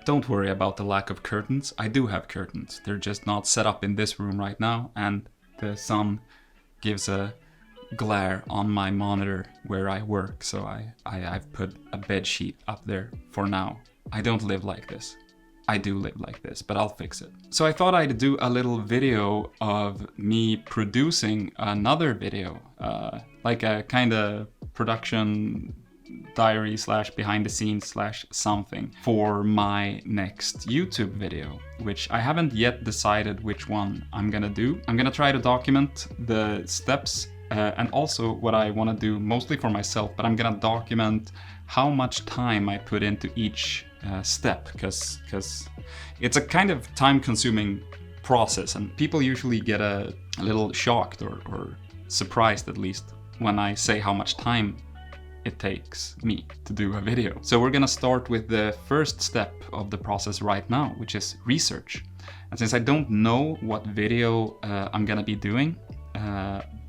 don't worry about the lack of curtains. I do have curtains. They're just not set up in this room right now, and the sun gives a glare on my monitor where I work, so I've put a bed sheet up there for now. I don't live like this. I do live like this, but I'll fix it. So I thought I'd do a little video of me producing another video, like a kind of production diary / behind the scenes / something for my next YouTube video, which I haven't yet decided which one I'm gonna do. I'm gonna try to document the steps and also what I want to do mostly for myself, but I'm gonna document how much time I put into each step, because it's a kind of time-consuming process, and people usually get a little shocked or surprised, at least, when I say how much time it takes me to do a video. So we're gonna start with the first step of the process right now, which is research. And since I don't know what video I'm gonna be doing,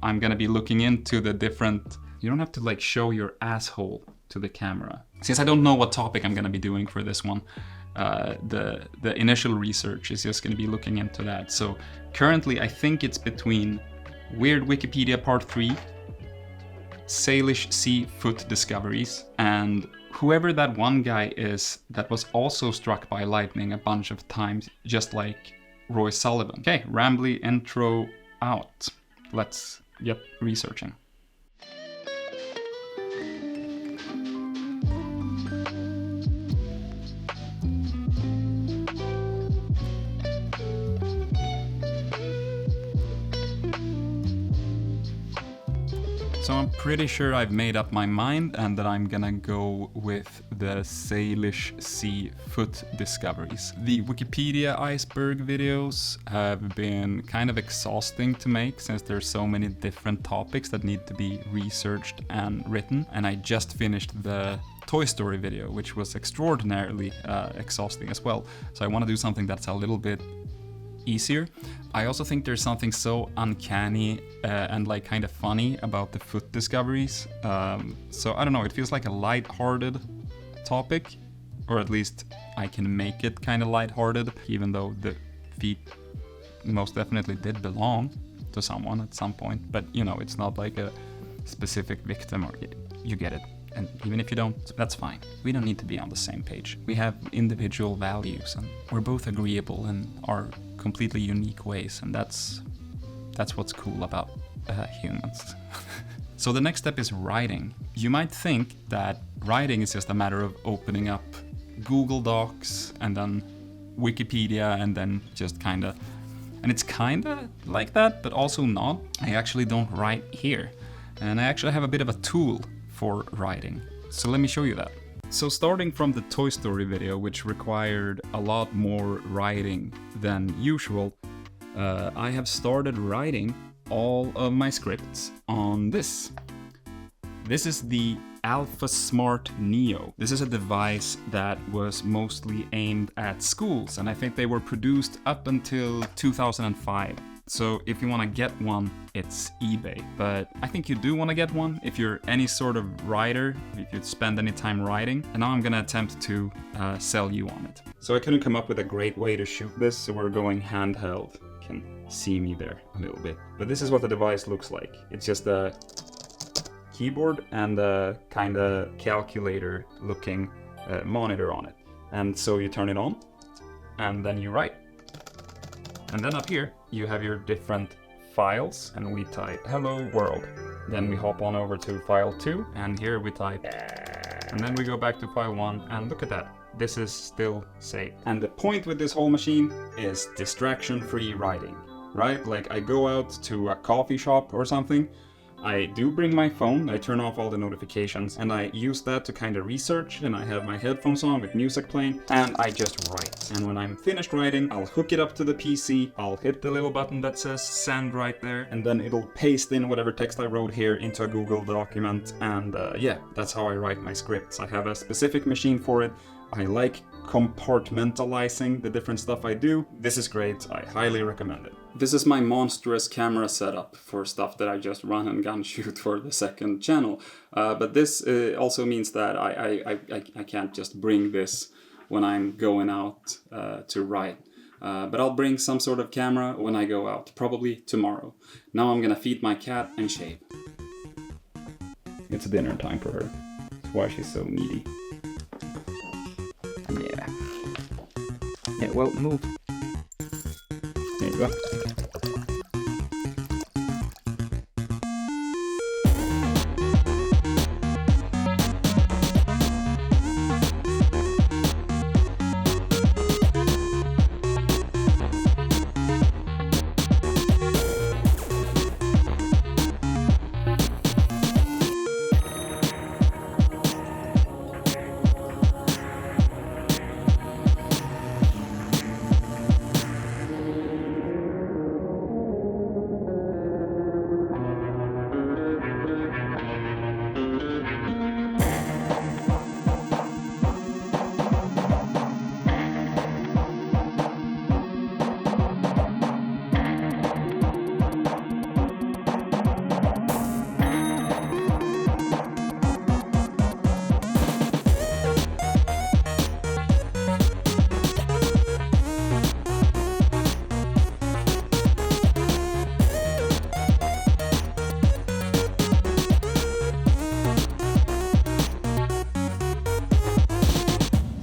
I'm gonna be looking into the different... You don't have to like show your asshole to the camera. Since I don't know what topic I'm gonna be doing for this one, the initial research is just gonna be looking into that. So currently I think it's between Weird Wikipedia Part 3, Salish Sea Foot Discoveries, and whoever that one guy is that was also struck by lightning a bunch of times, just like Roy Sullivan. Okay, rambly intro out. Let's get researching. So I'm pretty sure I've made up my mind and that I'm gonna go with the Salish Sea Foot Discoveries. The Wikipedia iceberg videos have been kind of exhausting to make since there's so many different topics that need to be researched and written. And I just finished the Toy Story video, which was extraordinarily exhausting as well. So I want to do something that's a little bit easier. I also think there's something so uncanny and like kind of funny about the foot discoveries. So I don't know, it feels like a light-hearted topic, or at least I can make it kind of light-hearted, even though the feet most definitely did belong to someone at some point. But you know, it's not like a specific victim, or you get it. And even if you don't, that's fine. We don't need to be on the same page. We have individual values, and we're both agreeable in our completely unique ways, and that's what's cool about humans. So the next step is writing. You might think that writing is just a matter of opening up Google Docs and then Wikipedia and then just kinda... And it's kinda like that, but also not. I actually don't write here. And I actually have a bit of a tool for writing. So let me show you that. So starting from the Toy Story video, which required a lot more writing than usual, I have started writing all of my scripts on this. This is the Alpha Smart Neo. This is a device that was mostly aimed at schools, and I think they were produced up until 2005. So if you want to get one, it's eBay. But I think you do want to get one if you're any sort of writer, if you spend any time writing. And now I'm going to attempt to sell you on it. So I couldn't come up with a great way to shoot this, so we're going handheld. You can see me there a little bit. But this is what the device looks like. It's just a keyboard and a kind of calculator looking monitor on it. And so you turn it on and then you write. And then up here, you have your different files, and we type hello world. Then we hop on over to file 2, and here we type, and then we go back to file 1, and look at that. This is still saved. And the point with this whole machine is distraction-free writing, right? Like I go out to a coffee shop or something, I do bring my phone, I turn off all the notifications, and I use that to kind of research, and I have my headphones on with music playing, and I just write. And when I'm finished writing, I'll hook it up to the PC, I'll hit the little button that says send right there, and then it'll paste in whatever text I wrote here into a Google document, and yeah, that's how I write my scripts. I have a specific machine for it. I like compartmentalizing the different stuff I do. This is great, I highly recommend it. This is my monstrous camera setup for stuff that I just run and gun shoot for the second channel. But this also means that I can't just bring this when I'm going out to ride. But I'll bring some sort of camera when I go out, probably tomorrow. Now I'm gonna feed my cat and shave. It's dinner time for her. That's why she's so needy. Yeah. Yeah, well, move. There you go.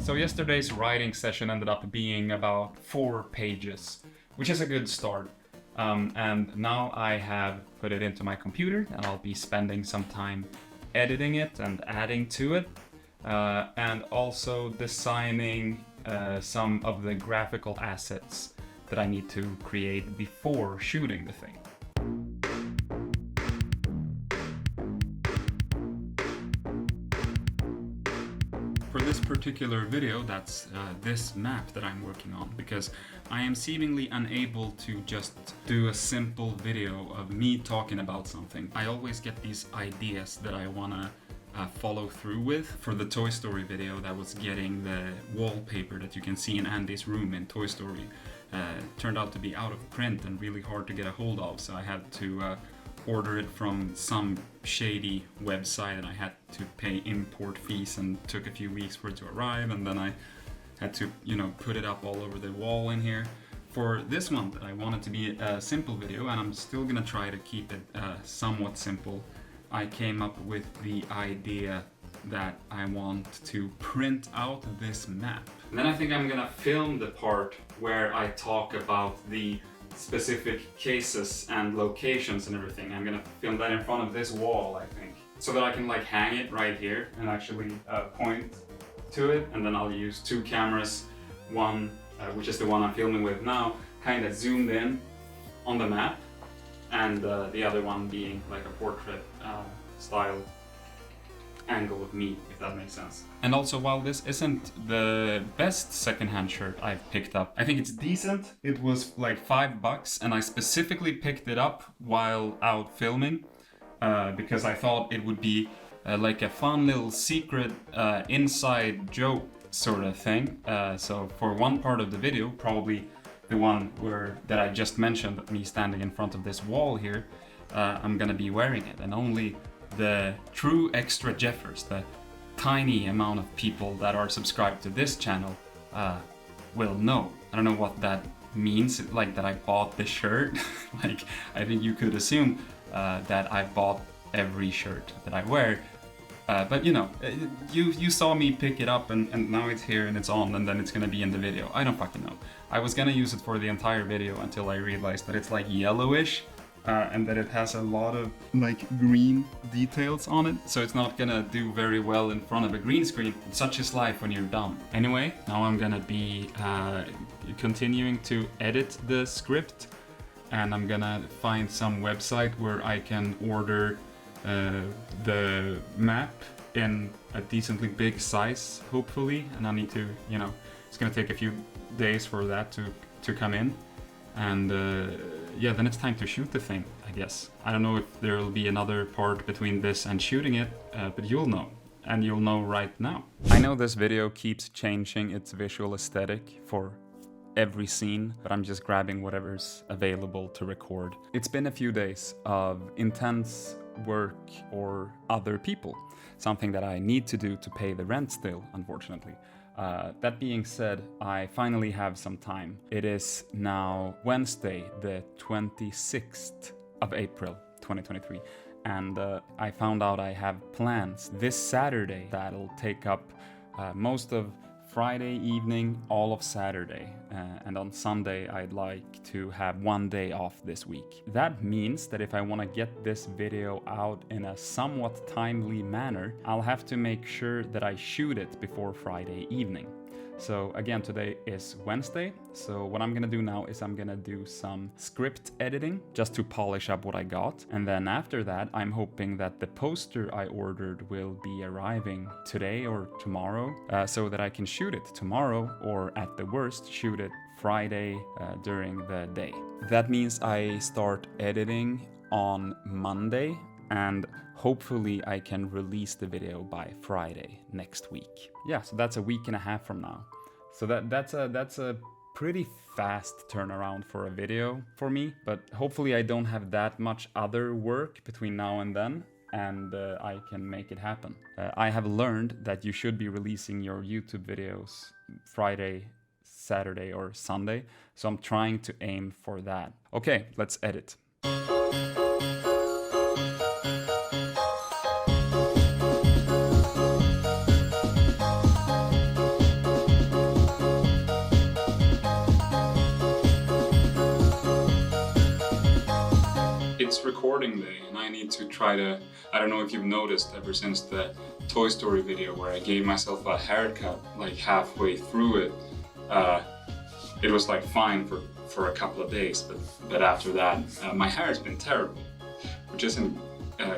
So yesterday's writing session ended up being about 4 pages, which is a good start. And now I have put it into my computer and I'll be spending some time editing it and adding to it, and also designing some of the graphical assets that I need to create before shooting the thing. For this particular video, that's this map that I'm working on, because I am seemingly unable to just do a simple video of me talking about something. I always get these ideas that I want to follow through with. For the Toy Story video, that was getting the wallpaper that you can see in Andy's room in Toy Story. Turned out to be out of print and really hard to get a hold of, so I had to order it from some shady website, and I had to pay import fees and took a few weeks for it to arrive, and then I had to, put it up all over the wall in here. For this one, I want it to be a simple video, and I'm still gonna try to keep it somewhat simple. I came up with the idea that I want to print out this map. And then I think I'm gonna film the part where I talk about the specific cases and locations and everything. I'm gonna film that in front of this wall, I think, so that I can hang it right here and actually point to it, and then I'll use 2 cameras, one which is the one I'm filming with now, kind of zoomed in on the map, and the other one being like a portrait style angle of me, if that makes sense. And also, while this isn't the best secondhand shirt I've picked up, I think it's decent. It was like $5, and I specifically picked it up while out filming because I thought it would be like a fun little secret inside joke sort of thing. So for one part of the video, probably the one that I just mentioned, me standing in front of this wall here, I'm gonna be wearing it, and only the true extra Jeffers, the tiny amount of people that are subscribed to this channel, will know. I don't know what that means, like that I bought the shirt. I think you could assume that I bought every shirt that I wear. But you saw me pick it up, and now it's here and it's on, and then it's gonna be in the video. I don't fucking know. I was gonna use it for the entire video until I realized that it's yellowish, and that it has a lot of green details on it, so it's not gonna do very well in front of a green screen. Such is life when you're dumb. Anyway, now I'm gonna be continuing to edit the script, and I'm gonna find some website where I can order the map in a decently big size, hopefully, and I need to, it's gonna take a few days for that to come in, and then it's time to shoot the thing, I guess. I don't know if there will be another part between this and shooting it, but you'll know, and you'll know right now. I know this video keeps changing its visual aesthetic for every scene, but I'm just grabbing whatever's available to record. It's been a few days of intense work for other people. something that I need to do to pay the rent still, unfortunately. That being said, I finally have some time. It is now Wednesday, the 26th of April, 2023. And I found out I have plans this Saturday that'll take up most of Friday evening, all of Saturday, and on Sunday I'd like to have one day off this week. That means that if I want to get this video out in a somewhat timely manner, I'll have to make sure that I shoot it before Friday evening. So again, today is Wednesday, so what I'm gonna do now is I'm gonna do some script editing just to polish up what I got, and then after that I'm hoping that the poster I ordered will be arriving today or tomorrow, so that I can shoot it tomorrow, or at the worst shoot it Friday during the day. That means I start editing on Monday, and hopefully I can release the video by Friday next week. Yeah, so that's a week and a half from now. So that's a pretty fast turnaround for a video for me, but hopefully I don't have that much other work between now and then, and I can make it happen. I have learned that you should be releasing your YouTube videos Friday, Saturday, or Sunday, so I'm trying to aim for that. Okay, let's edit. It's recording day and I need to try to, I don't know if you've noticed ever since the Toy Story video where I gave myself a haircut like halfway through it, it was like fine for a couple of days, but after that my hair has been terrible, which isn't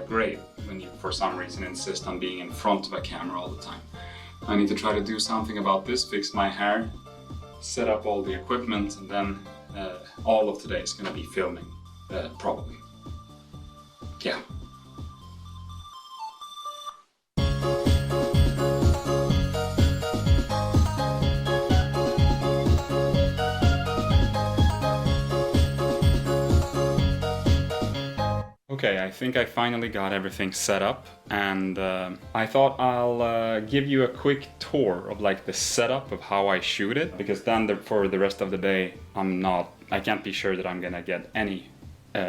great when you for some reason insist on being in front of a camera all the time. I need to try to do something about this, fix my hair, set up all the equipment, and then all of today is going to be filming, probably. Yeah. Okay, I think I finally got everything set up, and I thought I'll give you a quick tour of like the setup of how I shoot it, because then for the rest of the day I can't be sure that I'm gonna get any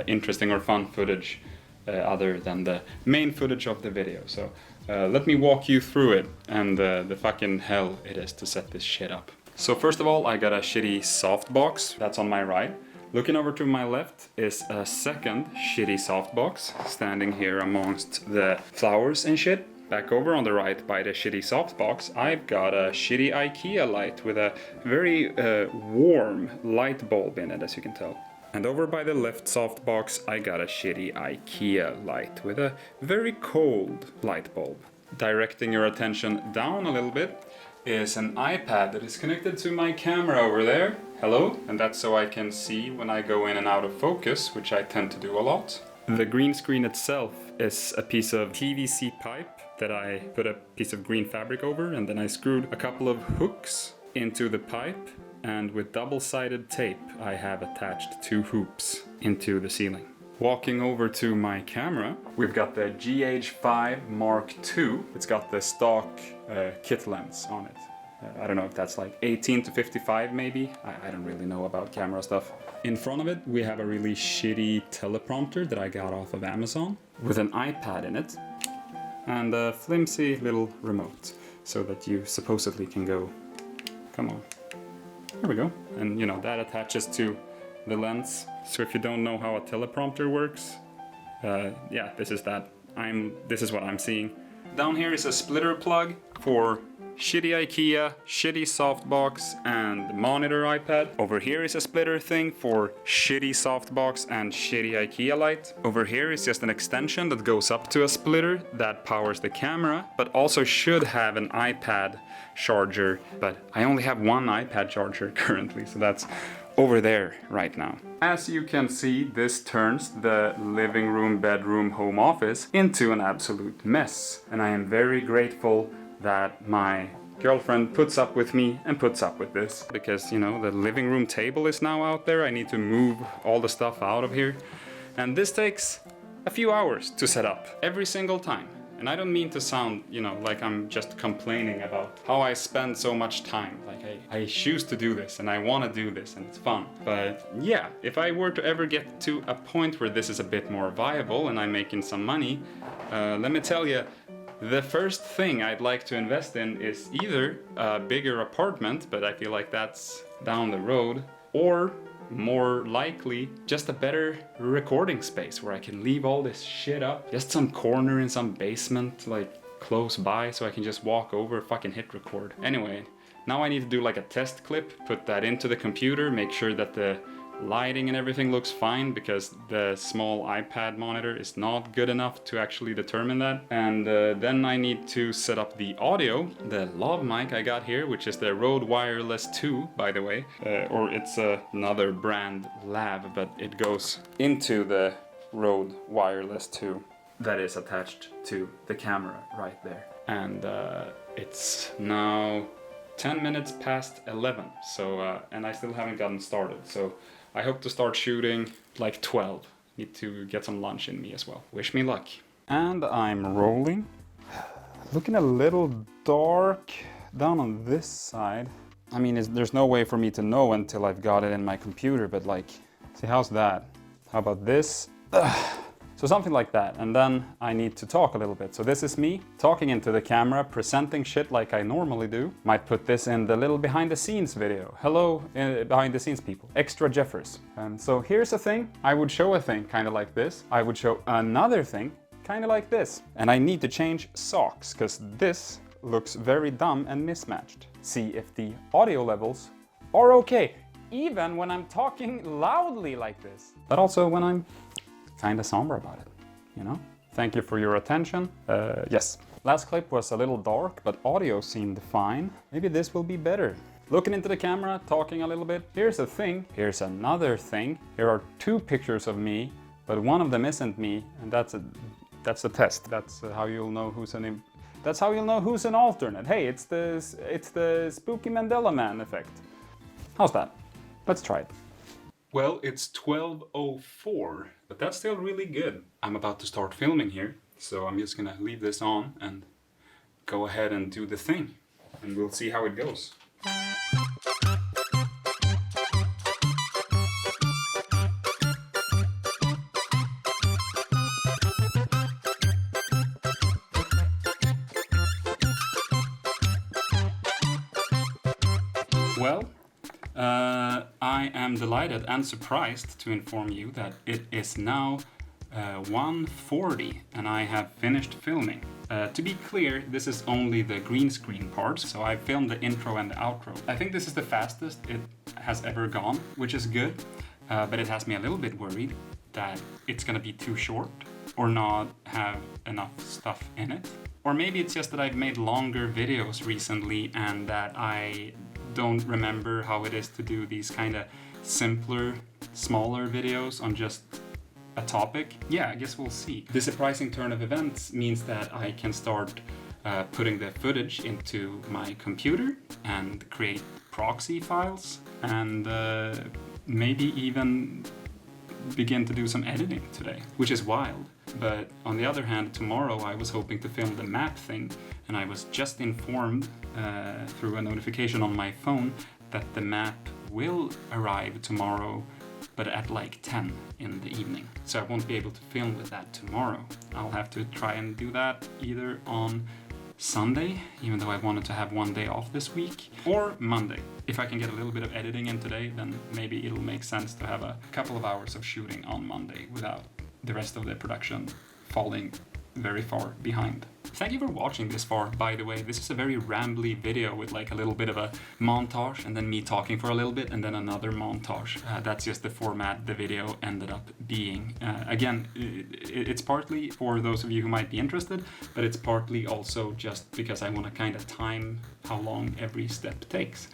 interesting or fun footage other than the main footage of the video. So let me walk you through it and the fucking hell it is to set this shit up. So first of all, I got a shitty softbox that's on my right. Looking over to my left is a second shitty softbox standing here amongst the flowers and shit. Back over on the right by the shitty softbox, I've got a shitty IKEA light with a very warm light bulb in it, as you can tell. And over by the left softbox, I got a shitty IKEA light with a very cold light bulb. Directing your attention down a little bit is an iPad that is connected to my camera over there. Hello, and that's so I can see when I go in and out of focus, which I tend to do a lot. The green screen itself is a piece of PVC pipe that I put a piece of green fabric over, and then I screwed a couple of hooks into the pipe, and with double-sided tape I have attached 2 hoops into the ceiling. Walking over to my camera, we've got the GH5 Mark II. It's got the stock kit lens on it. I don't know if that's like 18 to 55 maybe. I don't really know about camera stuff. In front of it we have a really shitty teleprompter that I got off of Amazon with an iPad in it and a flimsy little remote so that you supposedly can go, come on, there we go. And you know, that attaches to the lens. So if you don't know how a teleprompter works, yeah, this is that. This is what I'm seeing. Down here is a splitter plug for shitty IKEA, shitty softbox, and monitor iPad. Over here is a splitter thing for shitty softbox and shitty IKEA light. Over here is just an extension that goes up to a splitter that powers the camera, but also should have an iPad charger, but I only have one iPad charger currently, so that's over there right now. As you can see, this turns the living room, bedroom, home office into an absolute mess, and I am very grateful that my girlfriend puts up with me and puts up with this, because you know, the living room table is now out there. I need to move all the stuff out of here, and this takes a few hours to set up every single time. And I don't mean to sound, you know, like I'm just complaining about how I spend so much time. Like I choose to do this and I want to do this and it's fun. But yeah, if I were to ever get to a point where this is a bit more viable and I'm making some money, let me tell you, the first thing I'd like to invest in is either a bigger apartment, but I feel like that's down the road, or more likely just a better recording space where I can leave all this shit up. Just some corner in some basement, like close by, so I can just walk over, fucking hit record. Anyway, now I need to do like a test clip, put that into the computer, make sure that the lighting and everything looks fine, because the small iPad monitor is not good enough to actually determine that. And then I need to set up the audio, the lav mic I got here, which is the Rode Wireless 2, by the way, or it's another brand lav, but it goes into the Rode Wireless 2 that is attached to the camera right there. And it's now 10 minutes past 11, so and I still haven't gotten started, so I hope to start shooting like 12. Need to get some lunch in me as well. Wish me luck. And I'm rolling. Looking a little dark down on this side. I mean, there's no way for me to know until I've got it in my computer, but like, see, how's that? How about this? So something like that, and then I need to talk a little bit. So this is me talking into the camera, presenting shit like I normally do. Might put this in the little behind the scenes video. Hello, behind the scenes people. Extra Jeffers. And so here's a thing. I would show a thing kind of like this. I would show another thing kind of like this. And I need to change socks, because this looks very dumb and mismatched. See if the audio levels are okay, even when I'm talking loudly like this. But also when I'm kind of somber about it, you know? Thank you for your attention. Yes, last clip was a little dark, but audio seemed fine. Maybe this will be better. Looking into the camera, talking a little bit. Here's a thing, here's another thing. Here are two pictures of me, but one of them isn't me, and that's a test. That's how you'll know who's that's how you'll know who's an alternate. Hey, it's the spooky Mandela Man effect. How's that? Let's try it. Well, it's 12:04, but that's still really good. I'm about to start filming here, so I'm just gonna leave this on and go ahead and do the thing, and we'll see how it goes. Well, I am delighted and surprised to inform you that it is now 1:40 and I have finished filming. To be clear, this is only the green screen parts, so I filmed the intro and the outro. I think this is the fastest it has ever gone, which is good, but it has me a little bit worried that it's gonna be too short or not have enough stuff in it. Or maybe it's just that I've made longer videos recently and that I don't remember how it is to do these kind of simpler, smaller videos on just a topic. Yeah, I guess we'll see. The surprising turn of events means that I can start putting the footage into my computer and create proxy files and maybe even begin to do some editing today, which is wild. But on the other hand, tomorrow I was hoping to film the map thing, and I was just informed through a notification on my phone that the map will arrive tomorrow, but at like 10 in the evening. So I won't be able to film with that tomorrow. I'll have to try and do that either on Sunday, even though I wanted to have one day off this week, or Monday. If I can get a little bit of editing in today, then maybe it'll make sense to have a couple of hours of shooting on Monday without the rest of the production falling very far behind. Thank you for watching this far, by the way. This is a very rambly video with like a little bit of a montage and then me talking for a little bit and then another montage. That's just the format the video ended up being. Again, it's partly for those of you who might be interested, but it's partly also just because I want to kind of time how long every step takes.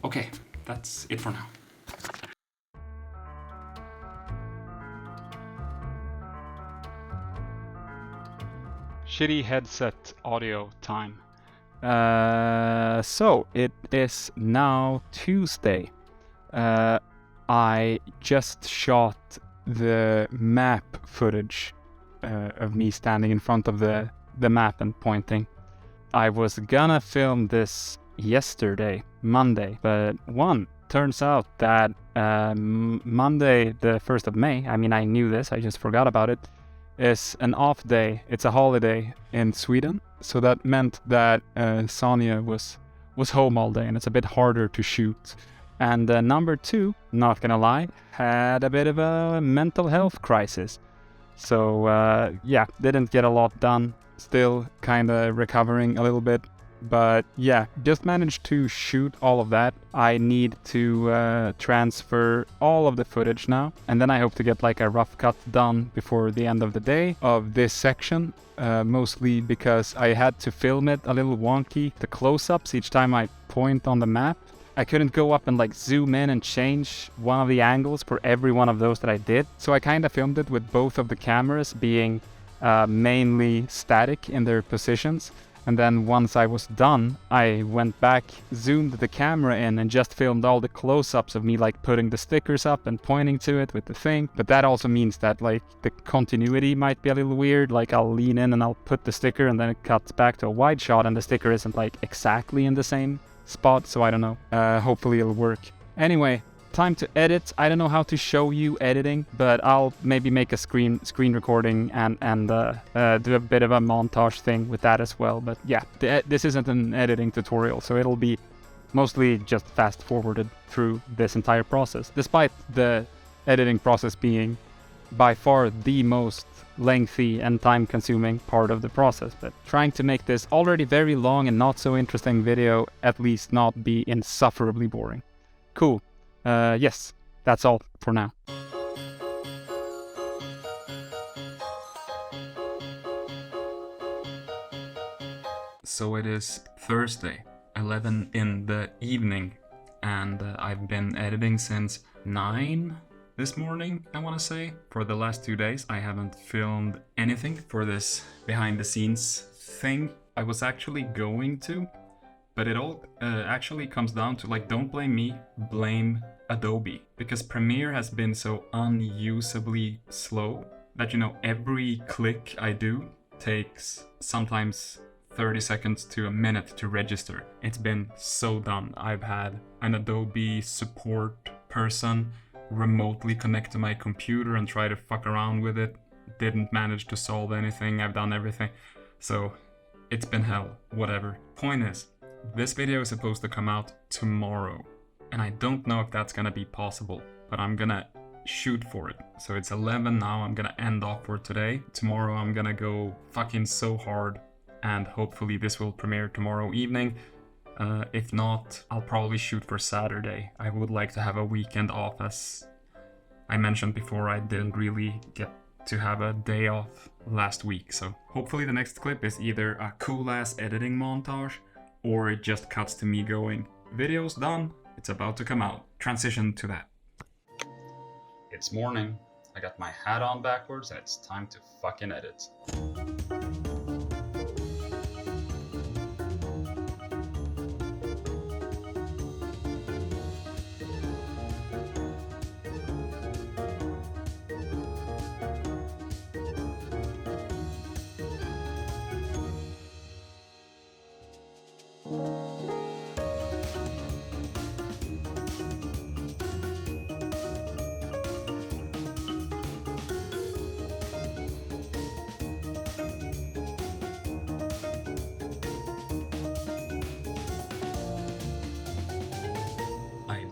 Okay, that's it for now. Shitty headset audio time. So it is now Tuesday. I just shot the map footage of me standing in front of the the map and pointing. I was gonna film this yesterday, Monday, but turns out that Monday, the 1st of May, I mean, I knew this, I just forgot about it, is an off day. It's a holiday in Sweden. So that meant that Sonia was home all day, and it's a bit harder to shoot. And number 2, not gonna lie, had a bit of a mental health crisis. So yeah, didn't get a lot done. Still kind of recovering a little bit. But yeah, just managed to shoot all of that. I need to transfer all of the footage now. And then I hope to get like a rough cut done before the end of the day of this section. Mostly because I had to film it a little wonky. The close-ups each time I point on the map. I couldn't go up and like zoom in and change one of the angles for every one of those that I did. So I kind of filmed it with both of the cameras being mainly static in their positions. And then once I was done, I went back, zoomed the camera in and just filmed all the close-ups of me like putting the stickers up and pointing to it with the thing. But that also means that like the continuity might be a little weird. Like I'll lean in and I'll put the sticker and then it cuts back to a wide shot and the sticker isn't like exactly in the same spot. So I don't know. Hopefully it'll work. Anyway, time to edit. I don't know how to show you editing, but I'll maybe make a screen recording and do a bit of a montage thing with that as well. But yeah, this isn't an editing tutorial, so it'll be mostly just fast forwarded through this entire process, despite the editing process being by far the most lengthy and time-consuming part of the process. But trying to make this already very long and not so interesting video at least not be insufferably boring. Cool. Yes, that's all for now. So it is Thursday, 11 in the evening, and I've been editing since 9 this morning, I want to say. For the last 2 days, I haven't filmed anything for this behind-the-scenes thing. I was actually going to, but it all actually comes down to, like, don't blame me, blame Adobe. Because Premiere has been so unusably slow that, you know, every click I do takes sometimes 30 seconds to a minute to register. It's been so dumb. I've had an Adobe support person remotely connect to my computer and try to fuck around with it. Didn't manage to solve anything. I've done everything. So it's been hell. Whatever. Point is, this video is supposed to come out tomorrow. And I don't know if that's gonna be possible, but I'm gonna shoot for it. So it's 11 now. I'm gonna end off for today. Tomorrow I'm gonna go fucking so hard, and hopefully this will premiere tomorrow evening. If not, I'll probably shoot for Saturday. I would like to have a weekend off. As I mentioned before, I didn't really get to have a day off last week. So hopefully the next clip is either a cool ass editing montage or it just cuts to me going, video's done, it's about to come out. Transition to that. It's morning. I got my hat on backwards and it's time to fucking edit.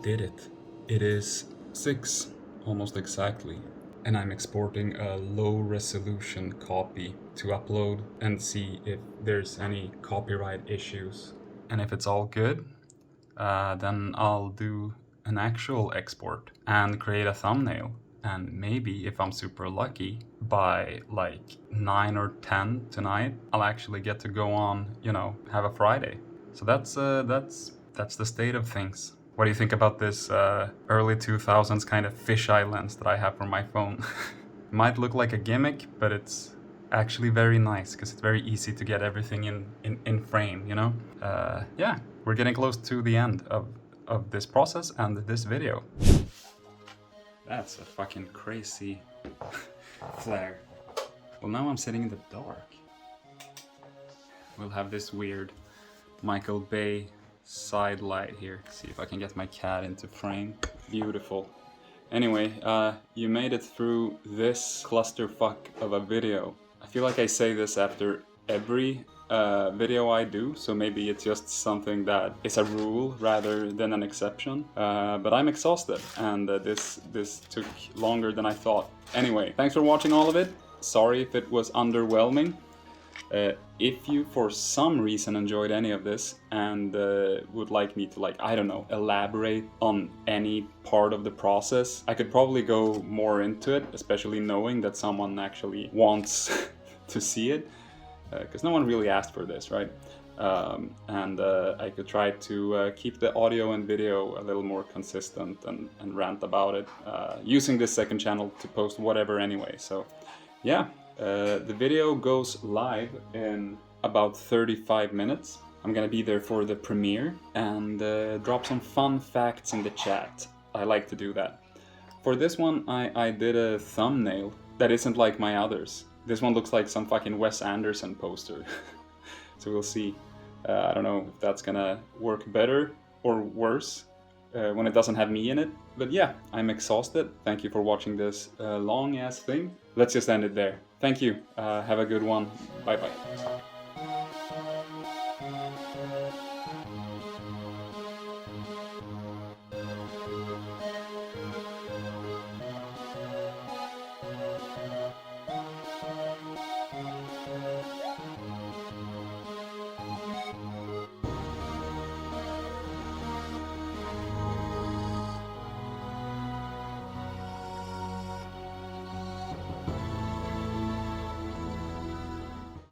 Did it. It is 6, almost exactly, and I'm exporting a low resolution copy to upload and see if there's any copyright issues. And if it's all good, then I'll do an actual export and create a thumbnail. And maybe if I'm super lucky, by like 9 or 10 tonight, I'll actually get to go on, you know, have a Friday. So that's the state of things. What do you think about this early 2000s kind of fisheye lens that I have for my phone? Might look like a gimmick, but it's actually very nice because it's very easy to get everything in frame, you know? Yeah, we're getting close to the end of this process and this video. That's a fucking crazy flare. Well, now I'm sitting in the dark. we'll have this weird Michael Bay side light here. See if I can get my cat into frame. Beautiful. Anyway, you made it through this clusterfuck of a video. I feel like I say this after every video I do, so maybe it's just something that is a rule rather than an exception. But I'm exhausted, and this took longer than I thought. Anyway, thanks for watching all of it. Sorry if it was underwhelming. If you for some reason enjoyed any of this and would like me to, like, I don't know, elaborate on any part of the process, I could probably go more into it, especially knowing that someone actually wants to see it, because no one really asked for this, right? And I could try to keep the audio and video a little more consistent and rant about it, using this second channel to post whatever anyway. So yeah. The video goes live in about 35 minutes. I'm gonna be there for the premiere and drop some fun facts in the chat. I like to do that. For this one, I did a thumbnail that isn't like my others. This one looks like some fucking Wes Anderson poster. So we'll see. I don't know if that's gonna work better or worse when it doesn't have me in it. But yeah, I'm exhausted. Thank you for watching this long ass thing. Let's just end it there. Thank you. Have a good one. Bye bye.